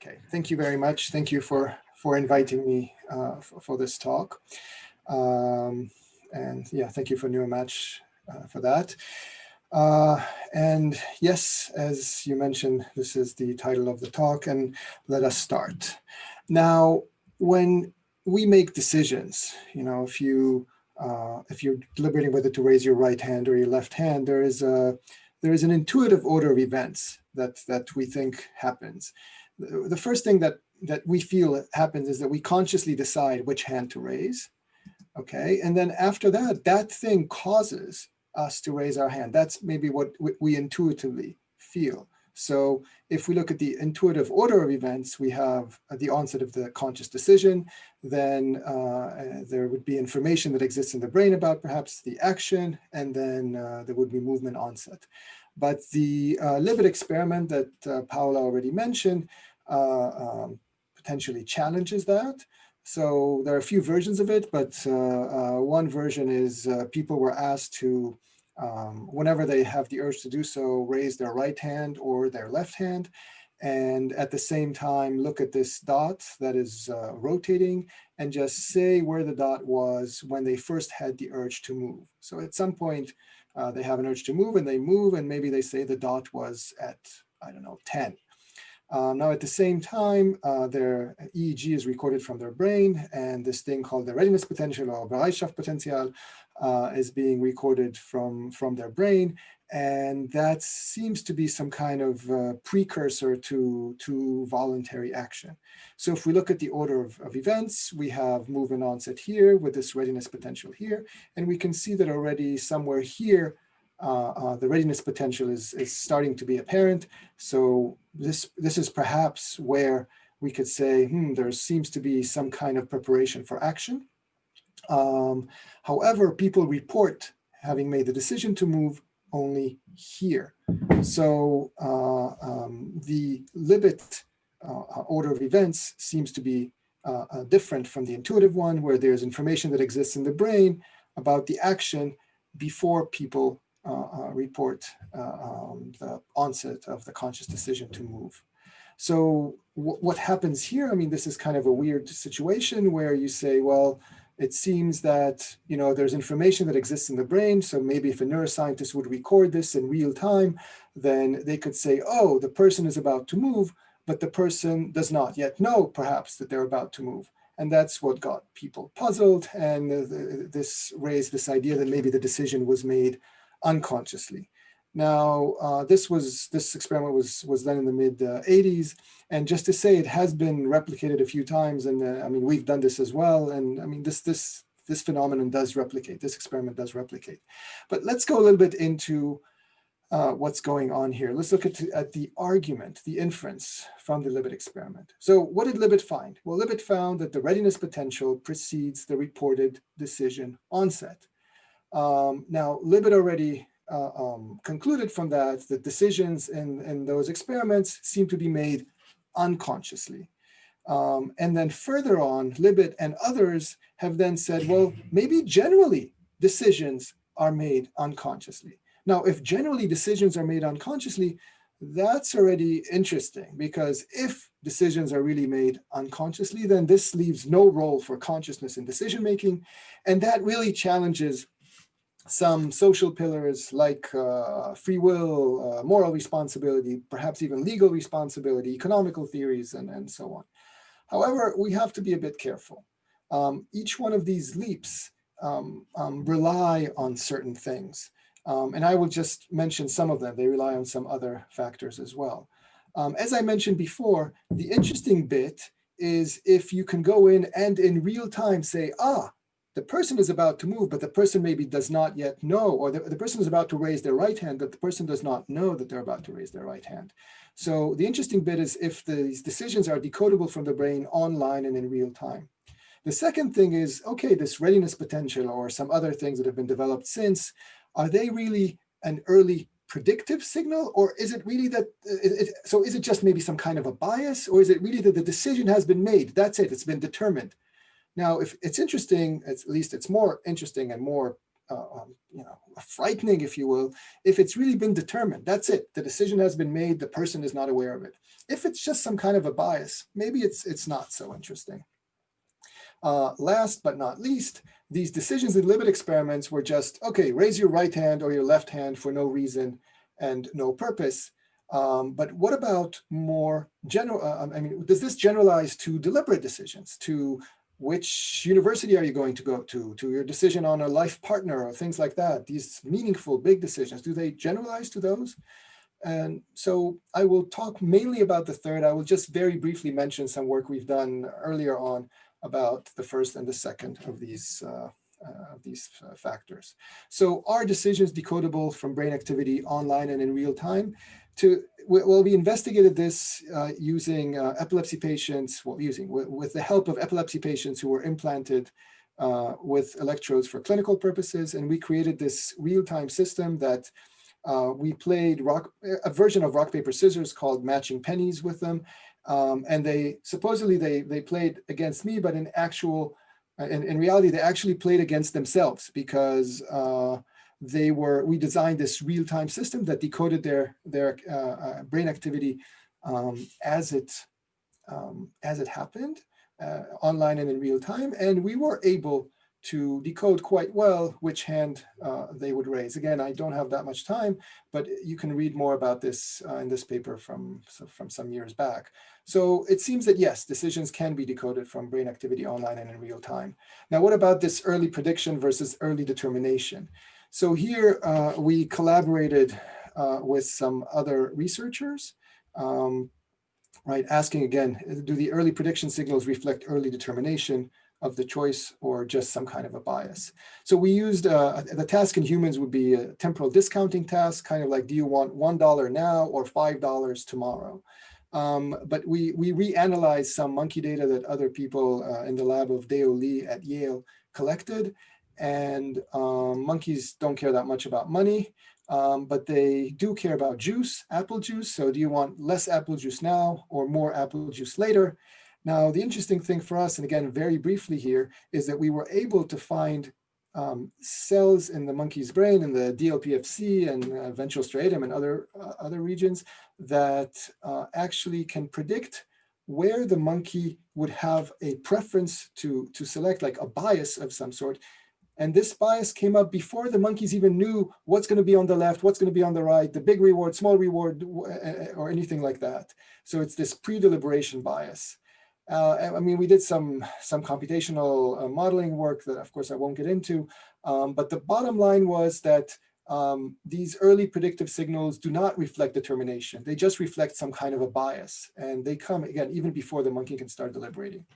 Okay, thank you very much. Thank you for inviting me for this talk. And yeah, thank you for Neuromatch for that. And yes, as you mentioned, this is the title of the talk, and let us start. Now, when we make decisions, if you're deliberating whether to raise your right hand or your left hand, there is an intuitive order of events that we think happens. The first thing that we feel happens is that we consciously decide which hand to raise, okay? And then after that, that thing causes us to raise our hand. That's maybe what we intuitively feel. So if we look at the intuitive order of events, we have the onset of the conscious decision, then there would be information that exists in the brain about perhaps the action, and then there would be movement onset. But the Libet experiment that Paula already mentioned potentially challenges that. So there are a few versions of it, but one version is people were asked to, whenever they have the urge to do so, raise their right hand or their left hand, and at the same time look at this dot that is rotating and just say where the dot was when they first had the urge to move. So at some point, they have an urge to move and they move, and maybe they say the dot was at, I don't know, 10. Now, at the same time, their EEG is recorded from their brain, and this thing called the readiness potential or Bereitschaftspotential is being recorded from their brain, and that seems to be some kind of precursor to voluntary action. So if we look at the order of events, we have movement onset here with this readiness potential here, and we can see that already somewhere here, the readiness potential is starting to be apparent. So this is perhaps where we could say, there seems to be some kind of preparation for action. However, people report having made the decision to move only here. So the Libet order of events seems to be different from the intuitive one, where there's information that exists in the brain about the action before people report the onset of the conscious decision to move. So what happens here, I mean, this is kind of a weird situation where you say, well, it seems that, there's information that exists in the brain. So maybe if a neuroscientist would record this in real time, then they could say, oh, the person is about to move, but the person does not yet know perhaps that they're about to move. And that's what got people puzzled. And this raised this idea that maybe the decision was made unconsciously. Now, this experiment was done in the mid 80s, and just to say, it has been replicated a few times, and I mean, we've done this as well, and I mean, this phenomenon does replicate. This experiment does replicate. But let's go a little bit into what's going on here. Let's look at the argument, the inference from the Libet experiment. So what did Libet find? Well, Libet found that the readiness potential precedes the reported decision onset. Now, Libet already concluded from that decisions in those experiments seem to be made unconsciously. And then further on, Libet and others have then said, well, maybe generally decisions are made unconsciously. Now, if generally decisions are made unconsciously, that's already interesting, because if decisions are really made unconsciously, then this leaves no role for consciousness in decision making. And that really challenges some social pillars like free will, moral responsibility, perhaps even legal responsibility, economical theories, and so on. However, we have to be a bit careful. Each one of these leaps rely on certain things. And I will just mention some of them. They rely on some other factors as well. As I mentioned before, the interesting bit is if you can go in and in real time say, the person is about to move, but the person maybe does not yet know, or the person is about to raise their right hand, but the person does not know that they're about to raise their right hand. So the interesting bit is if these decisions are decodable from the brain online and in real time. The second thing is, okay, this readiness potential or some other things that have been developed since, are they really an early predictive signal, or is it really that, so is it just maybe some kind of a bias, or is it really that the decision has been made? That's it, it's been determined. Now, if it's interesting, at least it's more interesting and more frightening, if you will, if it's really been determined. That's it. The decision has been made. The person is not aware of it. If it's just some kind of a bias, maybe it's not so interesting. Last but not least, these decisions in Libet experiments were just, okay, raise your right hand or your left hand for no reason and no purpose. But what about more general, does this generalize to deliberate decisions, to which university are you going to go to your decision on a life partner or things like that? These meaningful, big decisions, do they generalize to those? And so I will talk mainly about the third. I will just very briefly mention some work we've done earlier on about the first and the second of these factors. So are decisions decodable from brain activity online and in real time? We investigated this using epilepsy patients, with the help of epilepsy patients who were implanted with electrodes for clinical purposes. And we created this real-time system that we played a version of rock, paper, scissors called matching pennies with them. And they supposedly they played against me, but in reality, they actually played against themselves, because we designed this real-time system that decoded their brain activity as it happened online and in real time, and we were able to decode quite well which hand they would raise. Again, I don't have that much time, but you can read more about this in this paper from some years back. So it seems that yes, decisions can be decoded from brain activity online and in real time. Now, what about this early prediction versus early determination? So here we collaborated with some other researchers, asking again, do the early prediction signals reflect early determination of the choice or just some kind of a bias? So we used, the task in humans would be a temporal discounting task, kind of like, do you want $1 now or $5 tomorrow? But we reanalyzed some monkey data that other people in the lab of Deo Lee at Yale collected. And monkeys don't care that much about money, but they do care about juice, apple juice. So do you want less apple juice now or more apple juice later? Now, the interesting thing for us, and again, very briefly here, is that we were able to find cells in the monkey's brain, in the DLPFC and ventral striatum and other regions that actually can predict where the monkey would have a preference to select, like a bias of some sort. And this bias came up before the monkeys even knew what's going to be on the left, what's going to be on the right, the big reward, small reward, or anything like that. So it's this pre-deliberation bias. We did some computational modeling work that, of course, I won't get into. But the bottom line was that these early predictive signals do not reflect determination. They just reflect some kind of a bias. And they come, again, even before the monkey can start deliberating.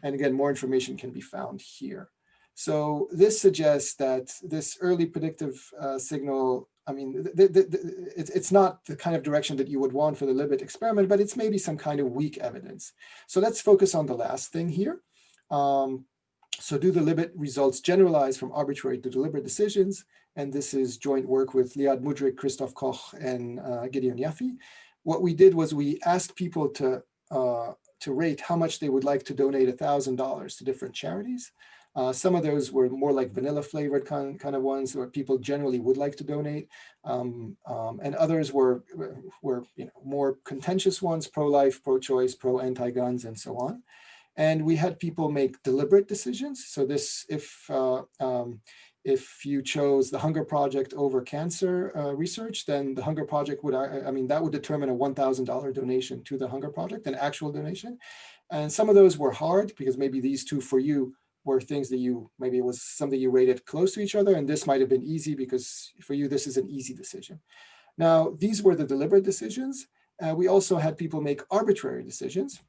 And again, more information can be found here. So this suggests that this early predictive signal, it's not the kind of direction that you would want for the Libet experiment, but it's maybe some kind of weak evidence. So let's focus on the last thing here. So do the Libet results generalize from arbitrary to deliberate decisions? And this is joint work with Liad Mudrik, Christoph Koch, and Gideon Yaffe. What we did was we asked people to rate how much they would like to donate $1,000 to different charities. Some of those were more like vanilla flavored kind of ones where people generally would like to donate. And others were more contentious ones, pro-life, pro-choice, pro-anti-guns, and so on. And we had people make deliberate decisions. So this, if you chose the Hunger Project over cancer research, then the Hunger Project would, that would determine a $1,000 donation to the Hunger Project, an actual donation. And some of those were hard because maybe these two for you were things that maybe it was something you rated close to each other, and this might have been easy because for you, this is an easy decision. Now, these were the deliberate decisions. We also had people make arbitrary decisions.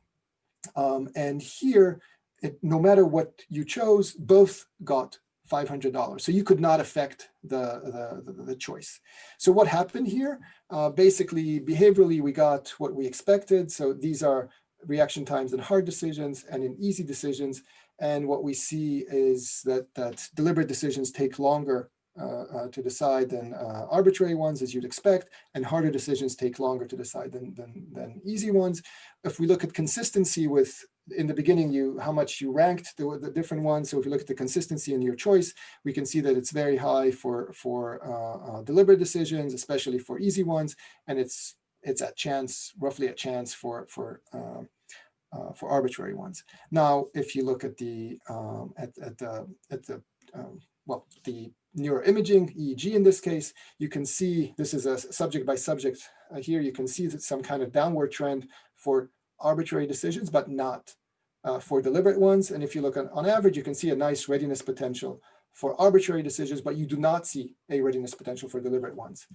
And here, no matter what you chose, both got $500. So you could not affect the choice. So what happened here? Basically, behaviorally, we got what we expected. So these are reaction times in hard decisions and in easy decisions. And what we see is that deliberate decisions take longer to decide than arbitrary ones, as you'd expect, and harder decisions take longer to decide than easy ones. If we look at consistency with in the beginning, how much you ranked the different ones. So if you look at the consistency in your choice, we can see that it's very high for deliberate decisions, especially for easy ones, and it's at chance, roughly at chance for arbitrary ones. Now, if you look at the the neuroimaging, EEG in this case, you can see this is a subject by subject here. You can see that some kind of downward trend for arbitrary decisions, but not for deliberate ones. And if you look on average, you can see a nice readiness potential for arbitrary decisions, but you do not see a readiness potential for deliberate ones.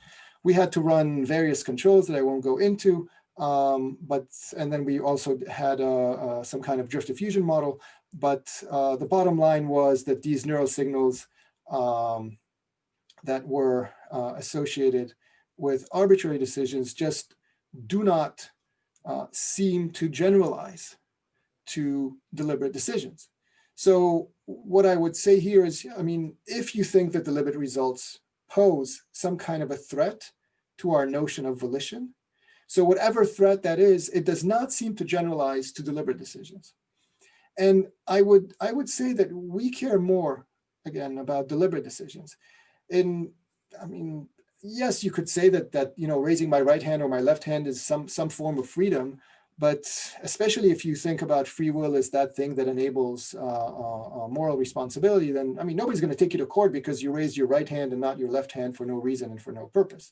We had to run various controls that I won't go into, and then we also had some kind of drift diffusion model. But the bottom line was that these neural signals that were associated with arbitrary decisions just do not seem to generalize to deliberate decisions. So what I would say here is, I mean, if you think that deliberate results pose some kind of a threat to our notion of volition, so whatever threat that is, it does not seem to generalize to deliberate decisions. And I would say that we care more, again, about deliberate decisions. I mean, yes, you could say that raising my right hand or my left hand is some form of freedom, but especially if you think about free will as that thing that enables moral responsibility, then, I mean, nobody's going to take you to court because you raised your right hand and not your left hand for no reason and for no purpose.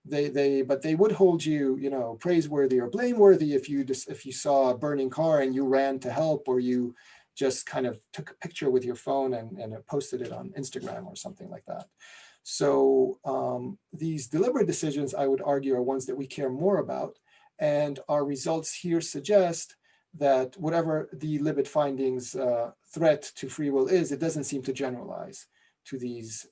But they would hold you, praiseworthy or blameworthy if you saw a burning car and you ran to help, or you just kind of took a picture with your phone and posted it on Instagram or something like that. So these deliberate decisions, I would argue, are ones that we care more about. And our results here suggest that whatever the Libet findings threat to free will is, it doesn't seem to generalize to these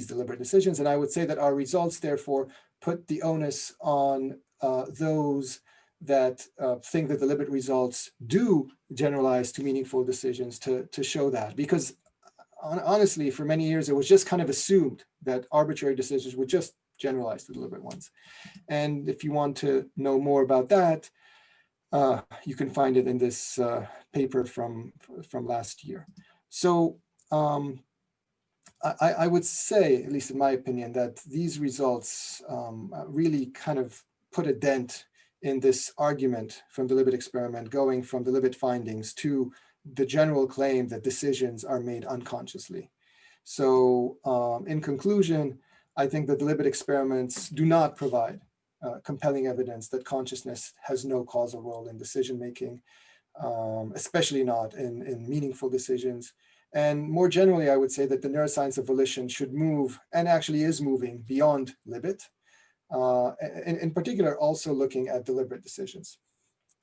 deliberate decisions. And I would say that our results, therefore, put the onus on those that think that the Libet results do generalize to meaningful decisions to show that. Because honestly, for many years, it was just kind of assumed that arbitrary decisions would just generalize to deliberate ones. And if you want to know more about that, you can find it in this paper from last year. So I would say, at least in my opinion, that these results really kind of put a dent in this argument from the Libet experiment, going from the Libet findings to the general claim that decisions are made unconsciously. So in conclusion, I think that the Libet experiments do not provide compelling evidence that consciousness has no causal role in decision-making, especially not in meaningful decisions. And more generally, I would say that the neuroscience of volition should move, and actually is moving, beyond Libet, in particular, also looking at deliberate decisions.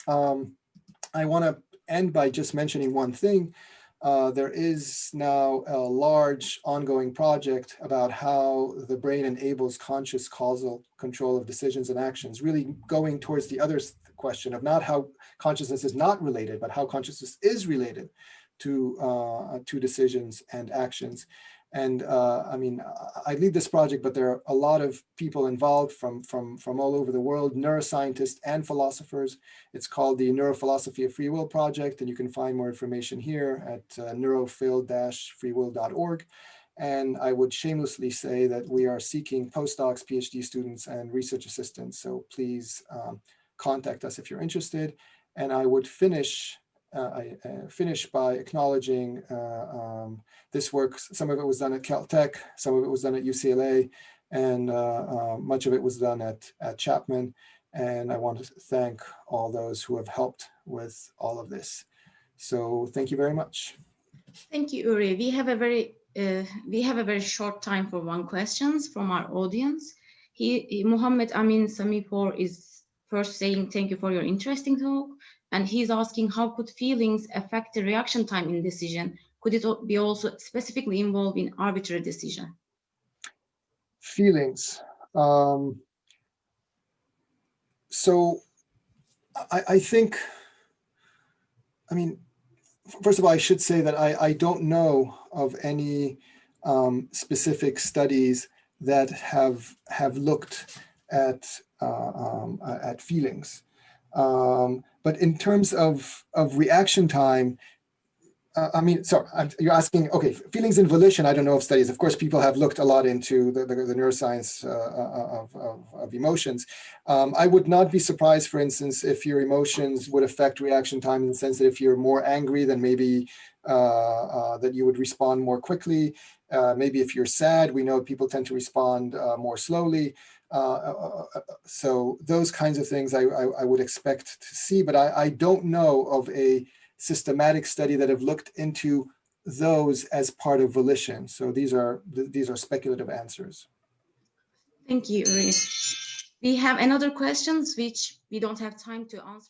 I want to end by just mentioning one thing. There is now a large ongoing project about how the brain enables conscious causal control of decisions and actions, really going towards the other question of not how consciousness is not related, but how consciousness is related to decisions and actions. And I mean, I lead this project, but there are a lot of people involved from all over the world, neuroscientists and philosophers. It's called the Neurophilosophy of Free Will Project, and you can find more information here at neurophil-freewill.org. And I would shamelessly say that we are seeking postdocs, PhD students, and research assistants. So please contact us if you're interested. And I would finish by acknowledging this work. Some of it was done at Caltech, some of it was done at UCLA, and much of it was done at Chapman. And I want to thank all those who have helped with all of this. So thank you very much. Thank you, Uri. We have a very short time for one questions from our audience. Muhammad Amin Samipor is first saying thank you for your interesting talk. And he's asking, how could feelings affect the reaction time in decision? Could it be also specifically involved in arbitrary decision? Feelings. So I think, I mean, first of all, I should say that I don't know of any specific studies that have looked at feelings. But in terms of reaction time, I mean, so you're asking, okay, feelings and volition, I don't know of studies. Of course, people have looked a lot into the neuroscience of emotions. I would not be surprised, for instance, if your emotions would affect reaction time in the sense that if you're more angry, then maybe that you would respond more quickly. Maybe if you're sad, we know people tend to respond more slowly. So those kinds of things I would expect to see, but I don't know of a systematic study that have looked into those as part of volition. So these are speculative answers. Thank you, Huriye. We have another questions which we don't have time to answer.